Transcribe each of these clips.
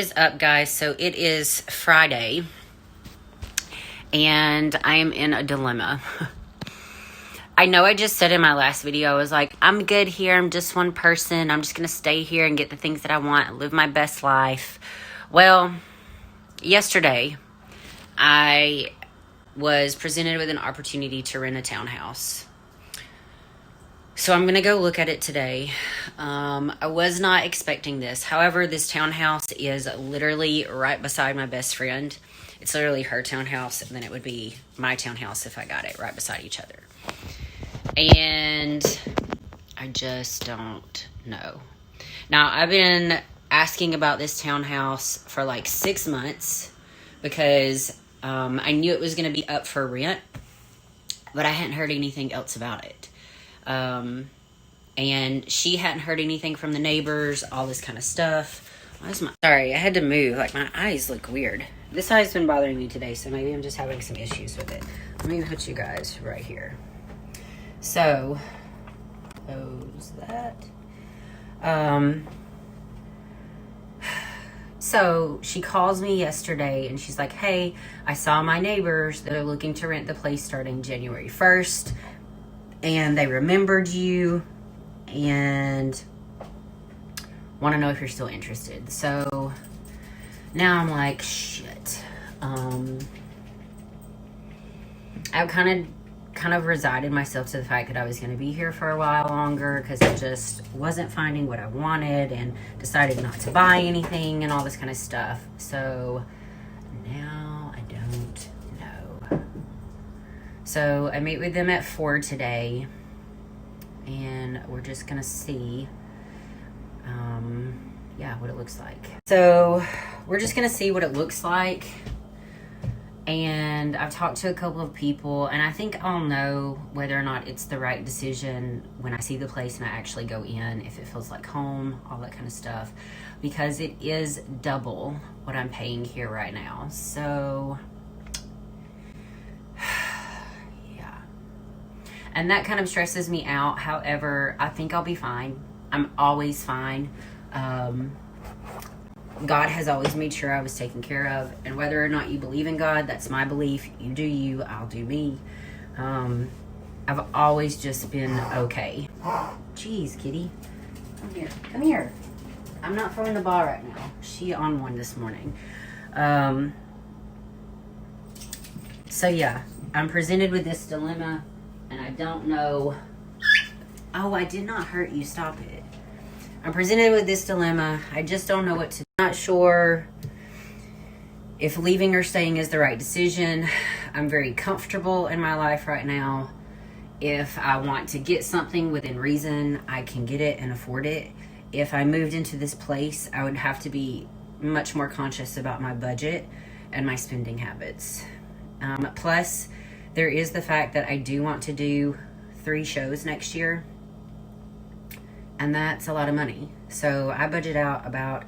is up, guys? So it is Friday, and I am in a dilemma. I know I just said in my last video, I was like, I'm good here. I'm just one person. I'm just going to stay here and get the things that I want and live my best life. Well, yesterday, I was presented with an opportunity to rent a townhouse. So I'm going to go look at it today. I was not expecting this. However, this townhouse is literally right beside my best friend. It's literally her townhouse, and then it would be my townhouse if I got it right beside each other. And I just don't know. Now, I've been asking about this townhouse for like 6 months because I knew it was going to be up for rent, but I hadn't heard anything else about it. And she hadn't heard anything from the neighbors, all this kind of stuff. Sorry, I had to move. Like, my eyes look weird. This eye's been bothering me today, so maybe I'm just having some issues with it. Let me put you guys right here. So, close that. So she calls me yesterday and she's like, hey, I saw my neighbors that are looking to rent the place starting January 1st. And they remembered you and want to know if you're still interested. So now I'm like, shit. I've kind of resigned myself to the fact that I was going to be here for a while longer because I just wasn't finding what I wanted and decided not to buy anything and all this kind of stuff. So now I don't know. So I meet with them at 4 today, and we're just gonna see, what it looks like. So we're just gonna see what it looks like. And I've talked to a couple of people, and I think I'll know whether or not it's the right decision when I see the place and I actually go in, if it feels like home, all that kind of stuff, because it is double what I'm paying here right now. So and that kind of stresses me out. However, I think I'll be fine. I'm always fine. God has always made sure I was taken care of. And whether or not you believe in God, that's my belief. You do you, I'll do me. I've always just been okay. Jeez, kitty. Come here. Come here. I'm not throwing the ball right now. She on one this morning. So yeah, I'm presented with this dilemma. And I don't know. Oh, I did not hurt you. Stop it. I'm presented with this dilemma. I just don't know what to do. I'm not sure if leaving or staying is the right decision. I'm very comfortable in my life right now. If I want to get something within reason, I can get it and afford it. If I moved into this place, I would have to be much more conscious about my budget and my spending habits. Plus, there is the fact that I do want to do 3 shows next year, and that's a lot of money. So I budget out about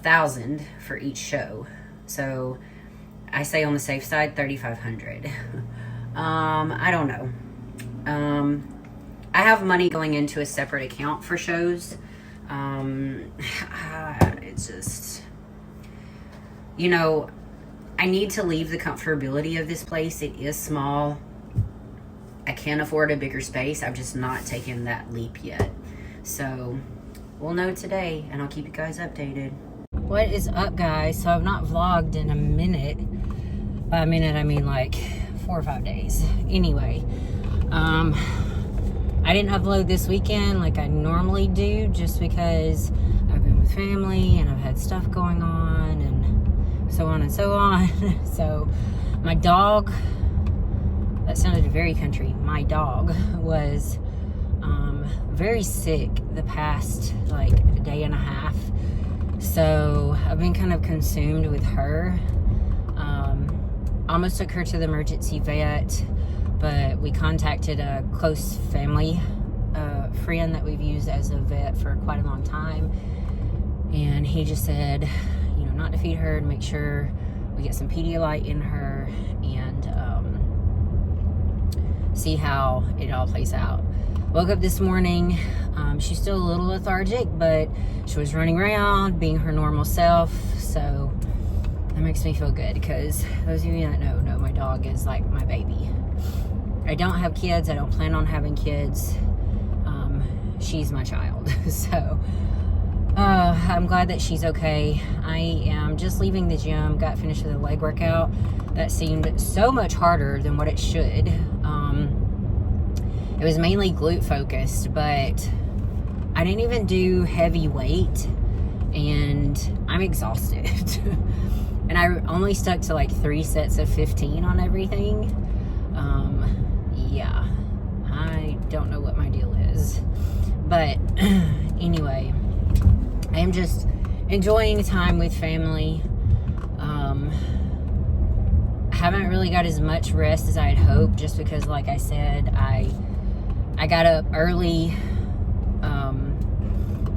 $1,000 for each show. So I say on the safe side, $3,500. I don't know. I have money going into a separate account for shows. It's just, I need to leave the comfortability of this place. It is small. I can afford a bigger space. I've just not taken that leap yet. So we'll know today, and I'll keep you guys updated. What is up, guys? So I've not vlogged in a minute. By a minute, I mean like 4 or 5 days. Anyway, I didn't upload this weekend like I normally do just because I've been with family and I've had stuff going on and so on and so on. So my dog, that sounded very country, my dog was very sick the past like day and a half. So I've been kind of consumed with her. Almost took her to the emergency vet, but we contacted a close family friend that we've used as a vet for quite a long time, and he just said, not to feed her and make sure we get some Pedialyte in her and see how it all plays out. Woke up this morning, she's still a little lethargic, but she was running around, being her normal self. So that makes me feel good, because those of you that know my dog is like my baby. I don't have kids. I don't plan on having kids. She's my child. So I'm glad that she's okay. I am just leaving the gym. Got finished with a leg workout that seemed so much harder than what it should. It was mainly glute focused, but I didn't even do heavy weight, and I'm exhausted. And I only stuck to like 3 sets of 15 on everything. Yeah, I don't know what my deal is. But anyway, I am just enjoying time with family. I haven't really got as much rest as I had hoped, just because, like I said, I got up early.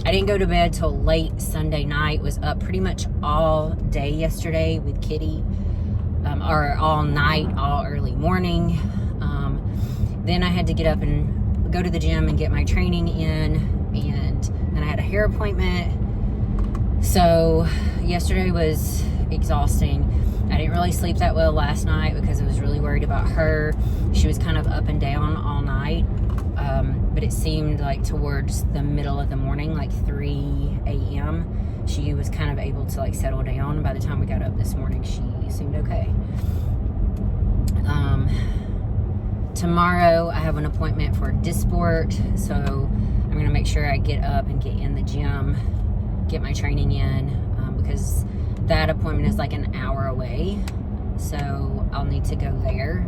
I didn't go to bed till late Sunday night. Was up pretty much all day yesterday with Kitty, or all night, all early morning. Then I had to get up and go to the gym and get my training in, and then I had a hair appointment. So yesterday was exhausting. I didn't really sleep that well last night because I was really worried about her. She was kind of up and down all night. But it seemed like towards the middle of the morning, like 3 a.m., she was kind of able to like settle down. By the time we got up this morning, she seemed okay. Tomorrow I have an appointment for Dysport, so I'm going to make sure I get up and get in the gym, get my training in, because that appointment is like an hour away, so I'll need to go there.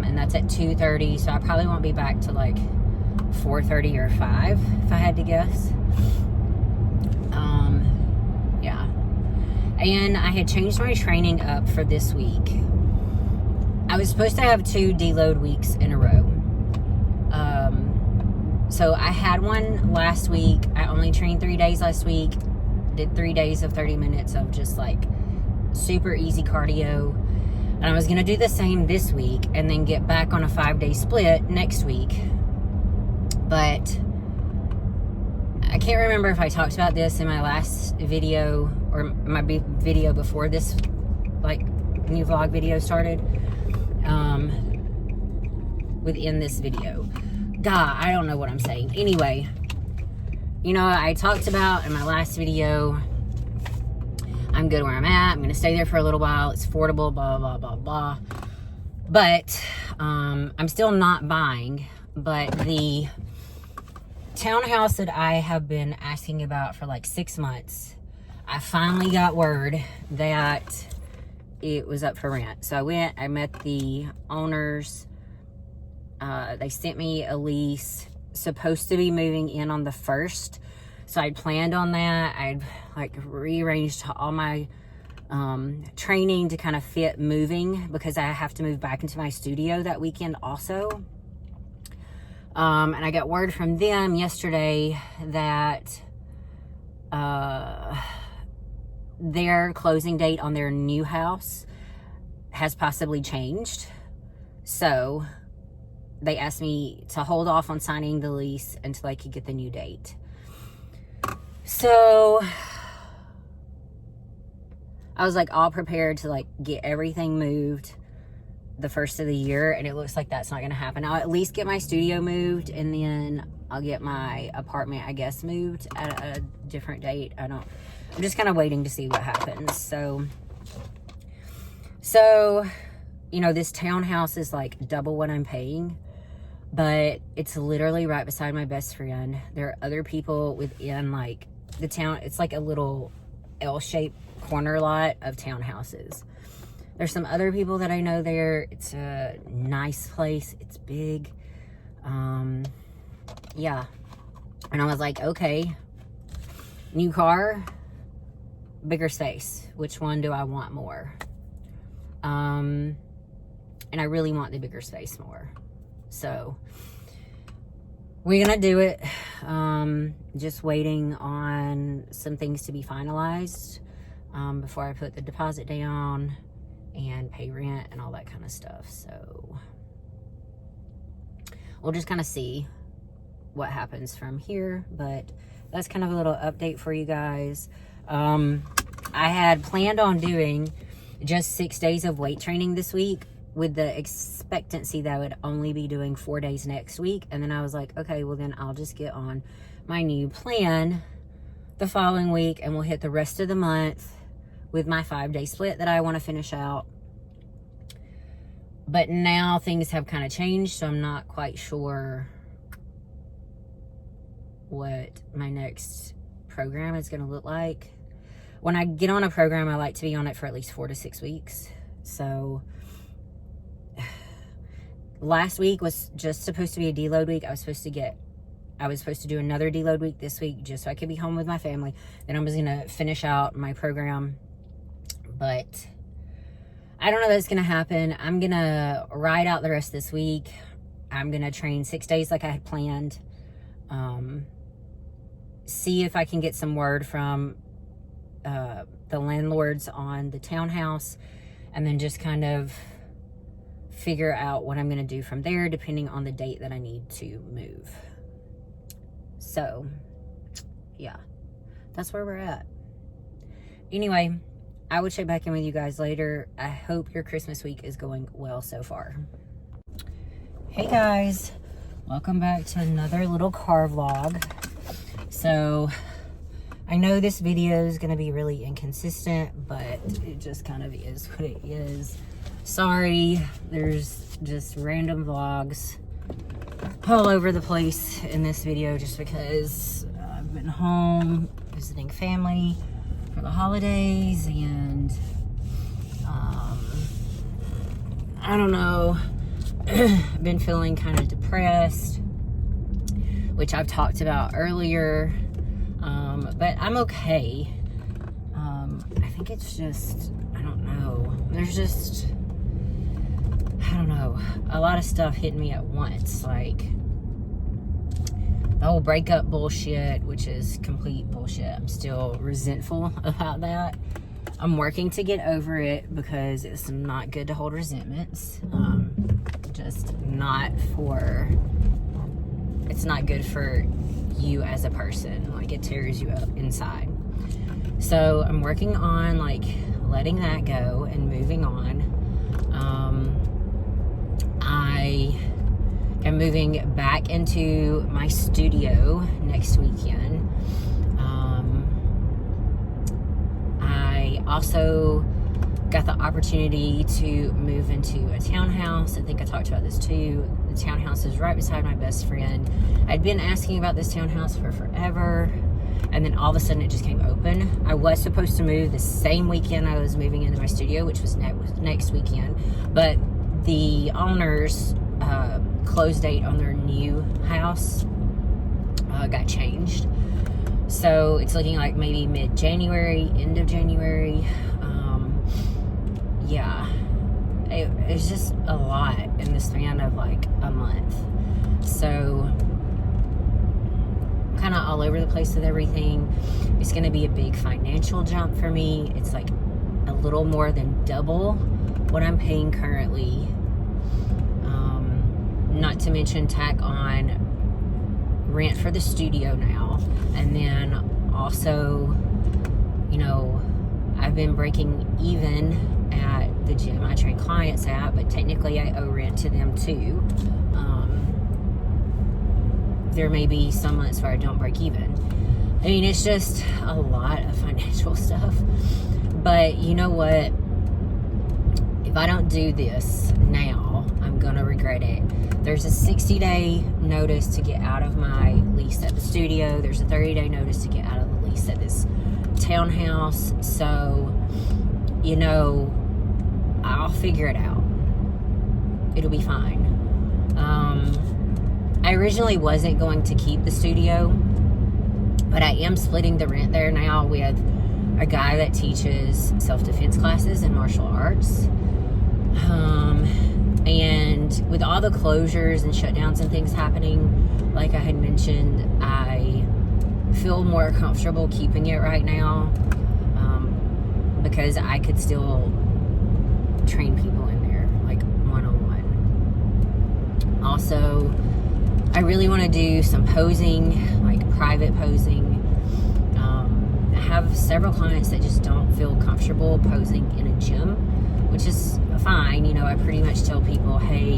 And that's at 2:30, so I probably won't be back to like 4:30 or 5 if I had to guess. Yeah. And I had changed my training up for this week. I was supposed to have 2 deload weeks in a row. So I had one last week. I only trained 3 days last week. Did 3 days of 30 minutes of just like super easy cardio. And I was going to do the same this week and then get back on a 5-day split next week. But I can't remember if I talked about this in my last video or my video before this like new vlog video started. Within this video. I don't know what I'm saying. Anyway, you know, I talked about in my last video, I'm good where I'm at. I'm going to stay there for a little while. It's affordable, blah, blah, blah, blah. But I'm still not buying. But the townhouse that I have been asking about for like 6 months, I finally got word that it was up for rent. So I met the owners. They sent me a lease, supposed to be moving in on the 1st. So I'd planned on that. I'd like rearranged all my training to kind of fit moving, because I have to move back into my studio that weekend also. And I got word from them yesterday that their closing date on their new house has possibly changed. So they asked me to hold off on signing the lease until I could get the new date. So I was like all prepared to like get everything moved the first of the year, and it looks like that's not going to happen. I'll at least get my studio moved, and then I'll get my apartment, I guess, moved at a different date. I'm just kind of waiting to see what happens. So, you know, this townhouse is like double what I'm paying, but it's literally right beside my best friend. There are other people within like the town. It's like a little L-shaped corner lot of townhouses. There's some other people that I know there. It's a nice place. It's big. Yeah. And I was like, okay, new car, bigger space. Which one do I want more? And I really want the bigger space more. So we're gonna do it. Just waiting on some things to be finalized before I put the deposit down and pay rent and all that kind of stuff. So we'll just kind of see what happens from here, but that's kind of a little update for you guys. I had planned on doing just 6 days of weight training this week with the expectancy that I would only be doing 4 days next week. And then I was like, okay, well then I'll just get on my new plan the following week and we'll hit the rest of the month with my 5-day split that I want to finish out. But now things have kind of changed, so I'm not quite sure what my next program is going to look like. When I get on a program, I like to be on it for at least 4 to 6 weeks. So last week was just supposed to be a deload week. I was supposed to do another deload week this week just so I could be home with my family. Then I was going to finish out my program. But I don't know that's going to happen. I'm going to ride out the rest of this week. I'm going to train 6 days like I had planned. See if I can get some word from the landlords on the townhouse, and then just kind of figure out what I'm going to do from there depending on the date that I need to move. So yeah, that's where we're at. Anyway, I will check back in with you guys later. I hope your Christmas week is going well so far. Hey guys, welcome back to another little car vlog. So I know this video is going to be really inconsistent, but it just kind of is what it is. Sorry, there's just random vlogs all over the place in this video just because I've been home visiting family for the holidays, and I don't know, I've been feeling kind of depressed, which I've talked about earlier. But I'm okay. I think it's just, I don't know. There's just, I don't know, a lot of stuff hitting me at once. Like the whole breakup bullshit, which is complete bullshit. I'm still resentful about that. I'm working to get over it because it's not good to hold resentments. Just not for, it's not good for you as a person. Like, it tears you up inside. So I'm working on like letting that go and moving on. I am moving back into my studio next weekend. I also got the opportunity to move into a townhouse. I think I talked about this too. The townhouse is right beside my best friend. I'd been asking about this townhouse for forever, and then all of a sudden it just came open. I was supposed to move the same weekend I was moving into my studio, which was next weekend, but the owners close date on their new house got changed. So it's looking like maybe mid-January, end of January. Yeah, it's just a lot in the span of like a month. So kind of all over the place with everything. It's going to be a big financial jump for me. It's like a little more than double what I'm paying currently. Not to mention tack on rent for the studio now. And then also, you know, I've been breaking even at the gym I train clients at, but technically I owe rent to them too. There may be some months where I don't break even. I mean, it's just a lot of financial stuff. But you know what? If I don't do this now, I'm gonna regret it. There's a 60-day notice to get out of my lease at the studio. There's a 30-day notice to get out of the lease at this townhouse. So, you know, I'll figure it out. It'll be fine. I originally wasn't going to keep the studio, but I am splitting the rent there now with a guy that teaches self-defense classes in martial arts. And with all the closures and shutdowns and things happening, like I had mentioned, I feel more comfortable keeping it right now, because I could still train people in there, like one-on-one. Also, I really want to do some posing, like private posing. I have several clients that just don't feel comfortable posing in a gym, which is fine. You know, I pretty much tell people, hey,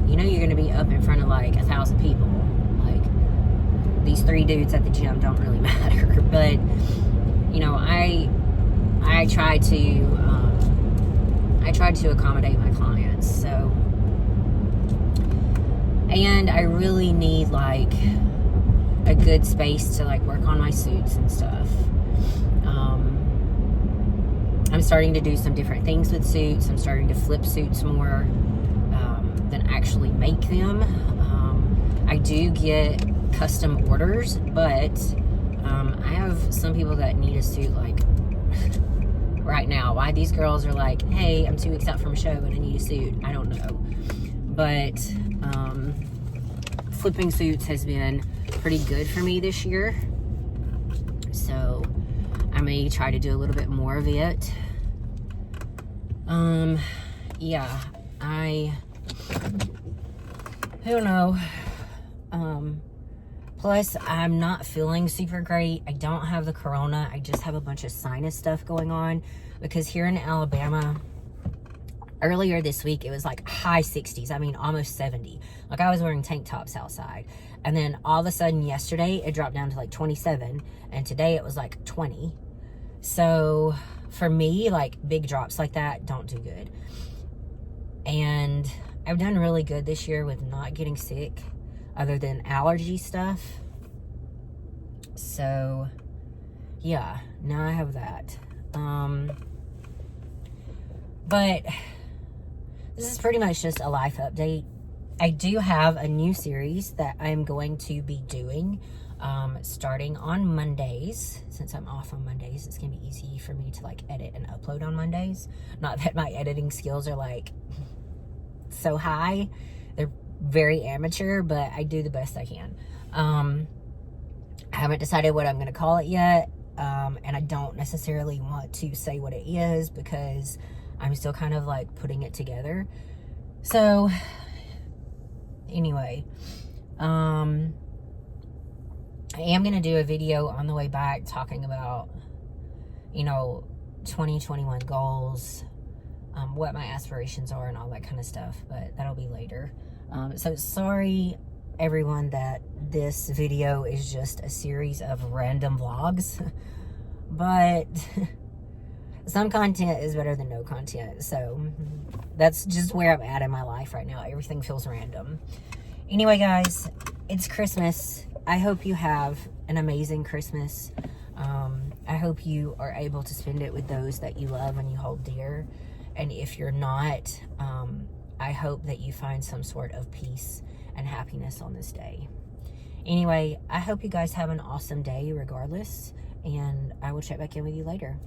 you know, you're going to be up in front of like 1,000 people. Like, these 3 dudes at the gym don't really matter. But, you know, I try to accommodate my clients. So, and I really need like a good space to like work on my suits and stuff. I'm starting to do some different things with suits. I'm starting to flip suits more than actually make them. I do get custom orders, but I have some people that need a suit like right now. Why these girls are like, hey, I'm 2 weeks out from a show and I need a suit, I don't know. But flipping suits has been pretty good for me this year, so I may try to do a little bit more of it. Yeah, I don't know. Plus, I'm not feeling super great. I don't have the corona. I just have a bunch of sinus stuff going on, because here in Alabama, earlier this week, it was like high 60s. I mean, almost 70. Like, I was wearing tank tops outside. And then all of a sudden yesterday, it dropped down to like 27. And today it was like 20. So for me, like, big drops like that don't do good. And I've done really good this year with not getting sick, other than allergy stuff. So yeah, now I have that. But this is pretty much just a life update. I do have a new series that I'm going to be doing starting on Mondays. Since I'm off on Mondays, it's gonna be easy for me to like edit and upload on Mondays. Not that my editing skills are like so high. They're very amateur, but I do the best I can. I haven't decided what I'm going to call it yet, and I don't necessarily want to say what it is because I'm still kind of like putting it together. So anyway, I am going to do a video on the way back talking about, you know, 2021 goals, what my aspirations are and all that kind of stuff, but that'll be later. So sorry everyone that this video is just a series of random vlogs, but some content is better than no content. So that's just where I'm at in my life right now. Everything feels random. Anyway, guys, it's Christmas. I hope you have an amazing Christmas. I hope you are able to spend it with those that you love and you hold dear. And if you're not, I hope that you find some sort of peace and happiness on this day. Anyway, I hope you guys have an awesome day regardless, and I will check back in with you later.